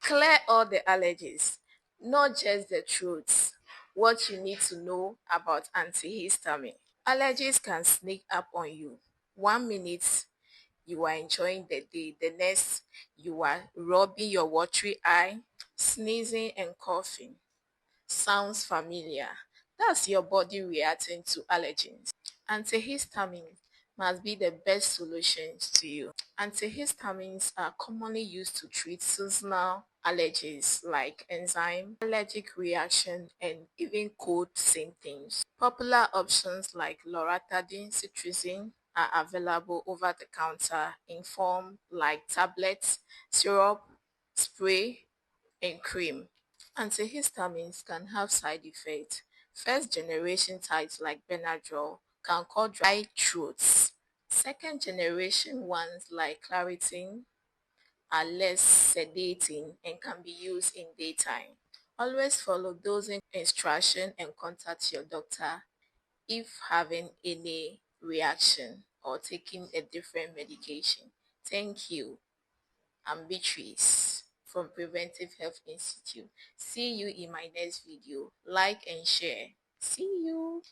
Clear all the allergies, not just the truths. What you need to know about antihistamine. Allergies can sneak up on you. 1 minute you are enjoying the day, the next you are rubbing your watery eye, sneezing and coughing. Sounds familiar? That's your body reacting to allergens. Antihistamines must be the best solutions to you. Antihistamines are commonly used to treat seasonal allergies like enzyme, allergic reaction, and even cold symptoms. Popular options like loratadine, cetirizine are available over the counter in form like tablets, syrup, spray, and cream. Antihistamines can have side effects. First generation types like Benadryl can cause dry throats. Second generation ones like Claritin are less sedating and can be used in daytime. Always follow dosing instruction and contact your doctor if having any reaction or taking a different medication. Thank you. I'm Beatrice from Preventive Health Institute. See you in my next video. Like and share. See you.